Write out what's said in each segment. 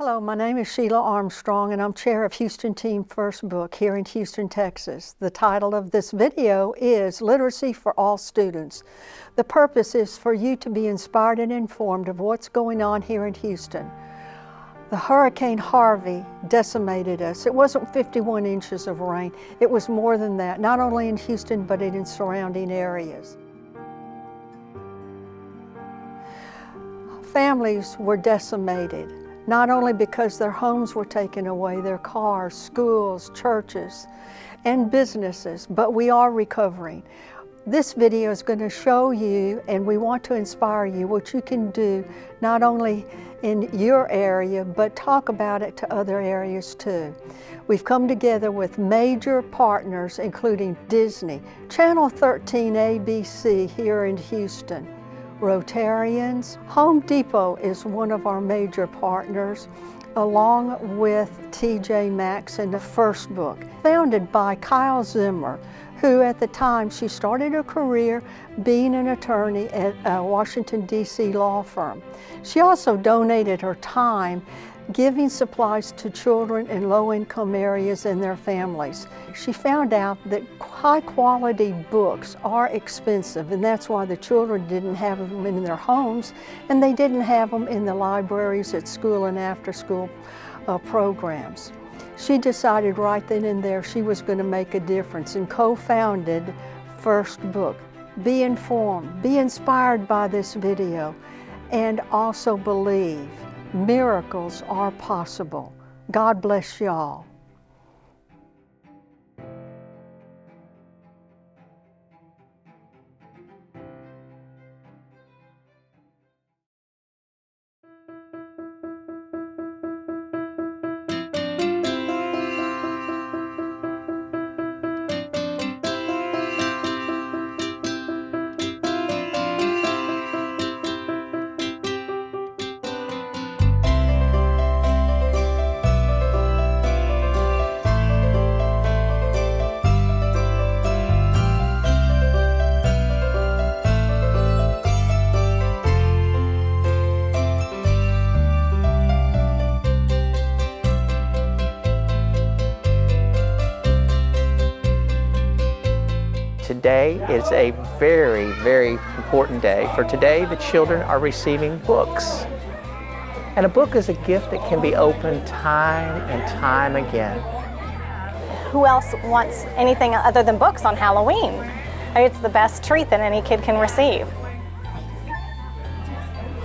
Hello, my name is Sheila Armstrong and I'm chair of Houston Team First Book here in Houston, Texas. The title of this video is Literacy for All Students. The purpose is for you to be inspired and informed of what's going on here in Houston. The Hurricane Harvey decimated us. It wasn't 51 inches of rain, it was more than that, not only in Houston but in surrounding areas. Families were decimated. Not only because their homes were taken away, their cars, schools, churches, and businesses, but we are recovering. This video is going to show you, and we want to inspire you, what you can do not only in your area, but talk about it to other areas too. We've come together with major partners, including Disney, Channel 13 ABC here in Houston, Rotarians. Home Depot is one of our major partners, along with TJ Maxx and the First Book, founded by Kyle Zimmer, who at the time she started her career being an attorney at a Washington, D.C. law firm. She also donated her time giving supplies to children in low-income areas and their families. She found out that high-quality books are expensive, and that's why the children didn't have them in their homes, and they didn't have them in the libraries at school and after-school programs. She decided right then and there she was going to make a difference and co-founded First Book. Be informed, be inspired by this video, and also believe miracles are possible. God bless y'all. Today is a very, very important day. For today, the children are receiving books. And a book is a gift that can be opened time and time again. Who else wants anything other than books on Halloween? It's the best treat that any kid can receive.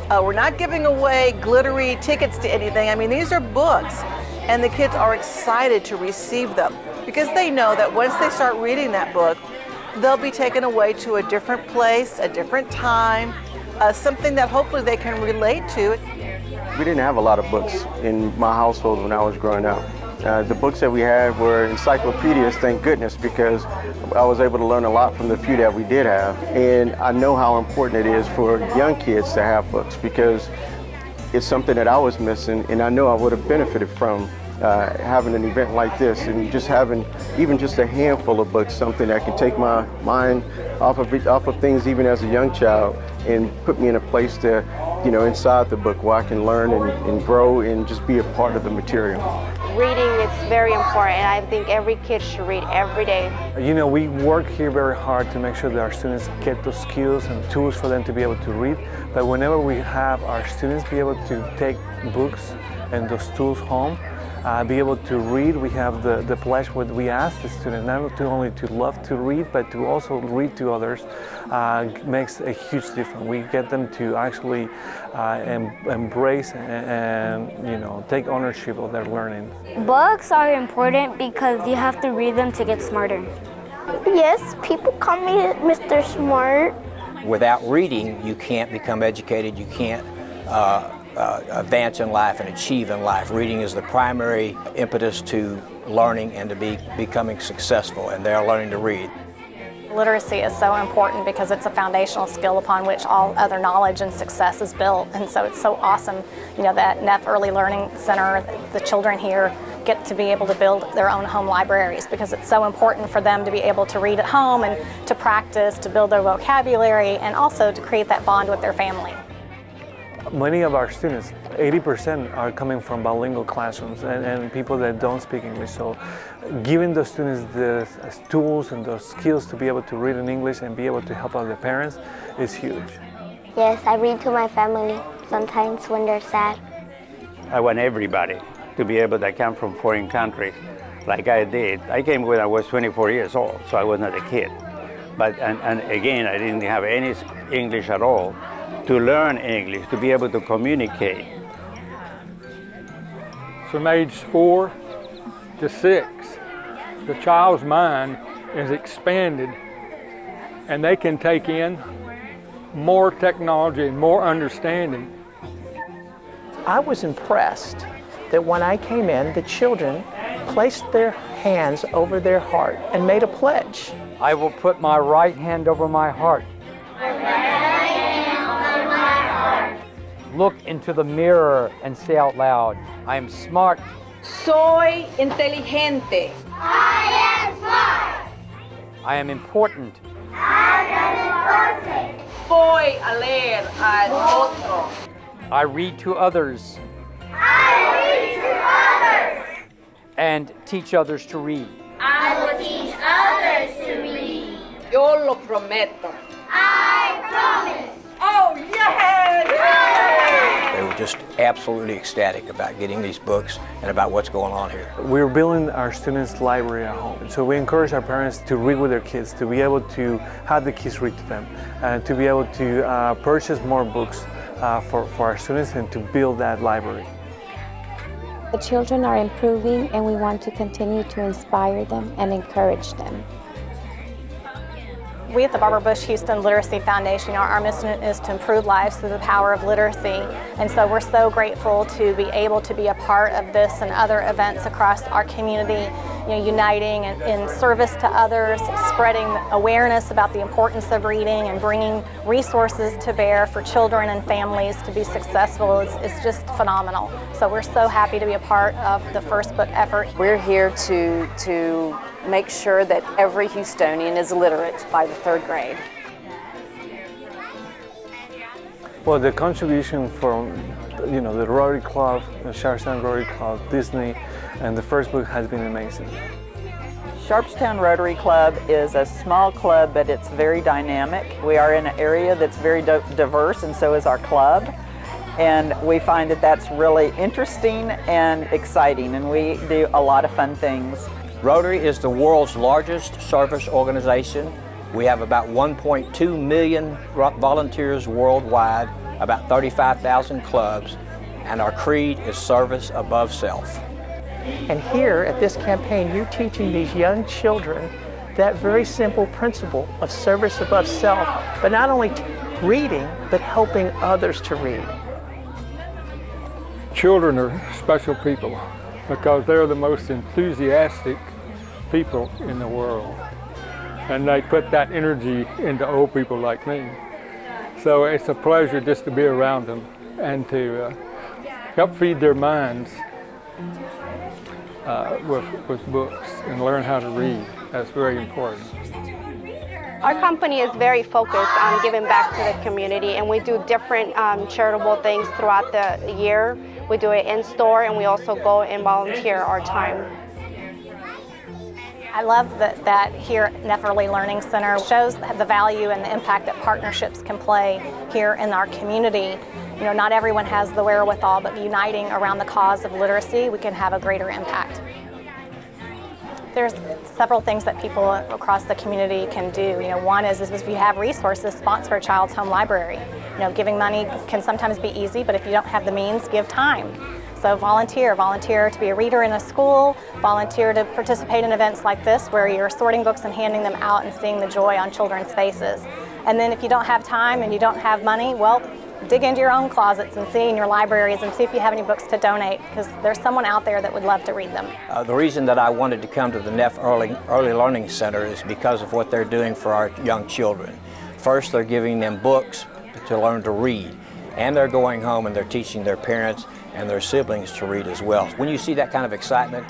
We're not giving away glittery tickets to anything. I mean, these are books, and the kids are excited to receive them because they know that once they start reading that book, they'll be taken away to a different place, a different time, something that hopefully they can relate to. We didn't have a lot of books in my household when I was growing up. The books that we had were encyclopedias, thank goodness, because I was able to learn a lot from the few that we did have. And I know how important it is for young kids to have books because it's something that I was missing, and I know I would have benefited from having an event like this and just having even just a handful of books, something that can take my mind off of things even as a young child and put me in a place to, inside the book where I can learn and grow and just be a part of the material. Reading is very important, and I think every kid should read every day. We work here very hard to make sure that our students get those skills and tools for them to be able to read, but whenever we have our students be able to take books and those tools home, be able to read, we have the pleasure what we ask the students not only to love to read, but to also read to others, makes a huge difference. We get them to actually embrace and take ownership of their learning. Books are important because you have to read them to get smarter. Yes, people call me Mr. Smart. Without reading, you can't become educated, you can't advance in life and achieve in life. Reading is the primary impetus to learning and to becoming successful, and they're learning to read. Literacy is so important because it's a foundational skill upon which all other knowledge and success is built. And so it's so awesome, that Neff Early Learning Center, the children here get to be able to build their own home libraries because it's so important for them to be able to read at home and to practice, to build their vocabulary, and also to create that bond with their family. Many of our students, 80%, are coming from bilingual classrooms and people that don't speak English. So giving the students the tools and the skills to be able to read in English and be able to help out their parents is huge. Yes, I read to my family sometimes when they're sad. I want everybody to be able to come from foreign countries like I did. I came when I was 24 years old, so I was not a kid. But, and again, I didn't have any English at all. To learn English, to be able to communicate. From age 4 to 6, the child's mind is expanded and they can take in more technology and more understanding. I was impressed that when I came in, the children placed their hands over their heart and made a pledge. I will put my right hand over my heart. Look into the mirror and say out loud, I am smart. Soy inteligente. I am smart. I am important. I am important. Voy a leer al otro. I read to others. I read to others. And teach others to read. I will teach others to read. Yo lo prometo. I promise. Oh, yes! They were just absolutely ecstatic about getting these books and about what's going on here. We're building our students' library at home. So we encourage our parents to read with their kids, to be able to have the kids read to them, and to be able to purchase more books for our students and to build that library. The children are improving and we want to continue to inspire them and encourage them. We at the Barbara Bush Houston Literacy Foundation, our mission is to improve lives through the power of literacy. And so we're so grateful to be able to be a part of this and other events across our community, uniting in service to others, spreading awareness about the importance of reading and bringing resources to bear for children and families to be successful. It's just phenomenal. So we're so happy to be a part of the First Book effort. We're here to make sure that every Houstonian is literate by the 3rd grade. Well, the contribution from the Rotary Club, the Sharpstown Rotary Club, Disney, and the First Book has been amazing. Sharpstown Rotary Club is a small club, but it's very dynamic. We are in an area that's very diverse, and so is our club. And we find that that's really interesting and exciting, and we do a lot of fun things. Rotary is the world's largest service organization. We have about 1.2 million volunteers worldwide, about 35,000 clubs, and our creed is service above self. And here at this campaign, you're teaching these young children that very simple principle of service above self, but not only reading, but helping others to read. Children are special people because they're the most enthusiastic people in the world. And they put that energy into old people like me. So it's a pleasure just to be around them and to help feed their minds with books and learn how to read. That's very important. Our company is very focused on giving back to the community, and we do different charitable things throughout the year. We do it in store, and we also go and volunteer our time. I love that here at Neff Early Learning Center shows the value and the impact that partnerships can play here in our community. Not everyone has the wherewithal, but uniting around the cause of literacy, we can have a greater impact. There's several things that people across the community can do. One is if you have resources, sponsor a child's home library. Giving money can sometimes be easy, but if you don't have the means, give time. So volunteer to be a reader in a school, volunteer to participate in events like this where you're sorting books and handing them out and seeing the joy on children's faces. And then if you don't have time and you don't have money, well, dig into your own closets and see in your libraries and see if you have any books to donate, because there's someone out there that would love to read them. The reason that I wanted to come to the Neff Early Learning Center is because of what they're doing for our young children. First, they're giving them books to learn to read, and they're going home and they're teaching their parents and their siblings to read as well. When you see that kind of excitement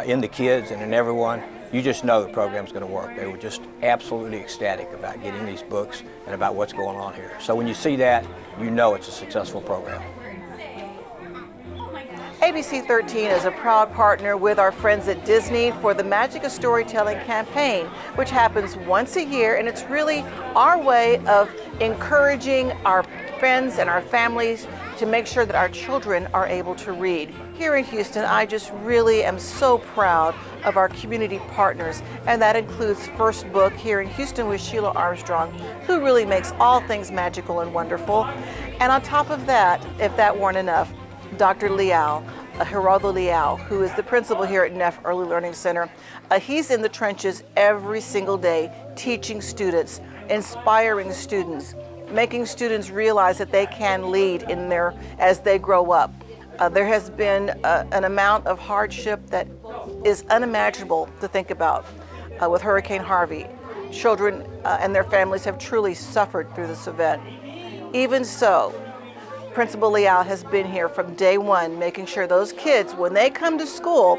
in the kids and in everyone, you just know the program's going to work. They were just absolutely ecstatic about getting these books and about what's going on here. So when you see that, you know it's a successful program. ABC 13 is a proud partner with our friends at Disney for the Magic of Storytelling campaign, which happens once a year, and it's really our way of encouraging our friends and our families to make sure that our children are able to read. Here in Houston, I just really am so proud of our community partners, and that includes First Book here in Houston with Sheila Armstrong, who really makes all things magical and wonderful. And on top of that, if that weren't enough, Dr. Liao, Gerardo Liao, who is the principal here at Neff Early Learning Center. He's in the trenches every single day, teaching students, inspiring students, making students realize that they can lead in as they grow up. There has been an amount of hardship that is unimaginable to think about with Hurricane Harvey. Children and their families have truly suffered through this event. Even so, Principal Liao has been here from day one, making sure those kids, when they come to school,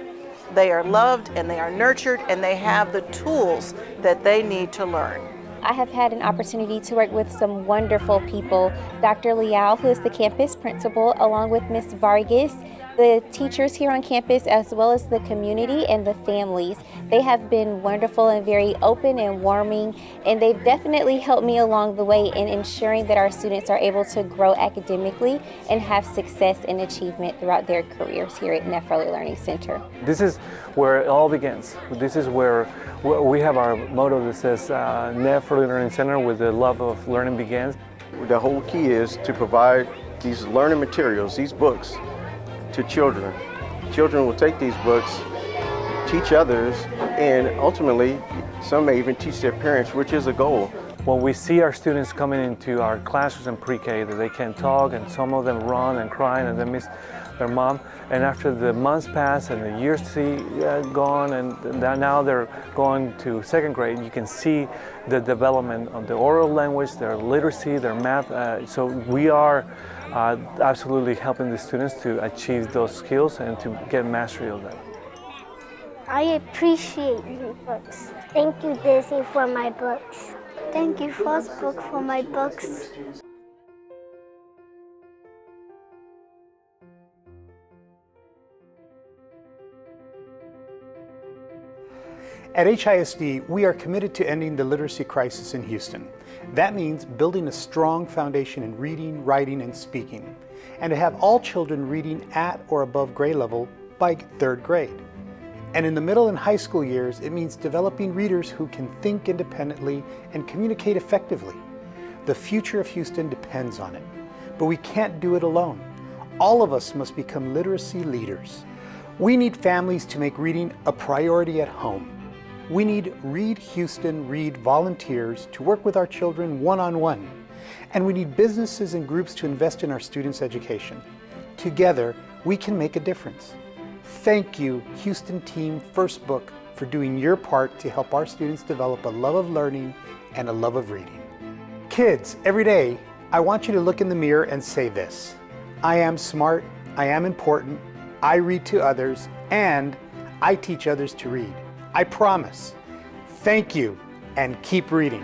they are loved and they are nurtured and they have the tools that they need to learn. I have had an opportunity to work with some wonderful people. Dr. Liao, who is the campus principal, along with Ms. Vargas, the teachers here on campus, as well as the community and the families. They have been wonderful and very open and warming, and they've definitely helped me along the way in ensuring that our students are able to grow academically and have success and achievement throughout their careers here at Neff Early Learning Center. This is where it all begins. This is where we have our motto that says Neff Early Learning Center, where the love of learning begins. The whole key is to provide these learning materials, these books, to children. Children will take these books, teach others, and ultimately, some may even teach their parents, which is a goal. When we see our students coming into our classrooms in pre-K, that they can talk, and some of them run and cry and they miss their mom, and after the months pass and the years gone, and now they're going to second grade, you can see the development of the oral language, their literacy, their math. So we are absolutely helping the students to achieve those skills and to get mastery of them. I appreciate your books. Thank you, Disney, for my books. Thank you, First Book, for my books. At HISD, we are committed to ending the literacy crisis in Houston. That means building a strong foundation in reading, writing, and speaking, and to have all children reading at or above grade level by third grade. And in the middle and high school years, it means developing readers who can think independently and communicate effectively. The future of Houston depends on it, but we can't do it alone. All of us must become literacy leaders. We need families to make reading a priority at home. We need Read Houston Read volunteers to work with our children one-on-one. And we need businesses and groups to invest in our students' education. Together, we can make a difference. Thank you, Houston Team First Book, for doing your part to help our students develop a love of learning and a love of reading. Kids, every day, I want you to look in the mirror and say this: I am smart, I am important, I read to others, and I teach others to read. I promise. Thank you, and keep reading.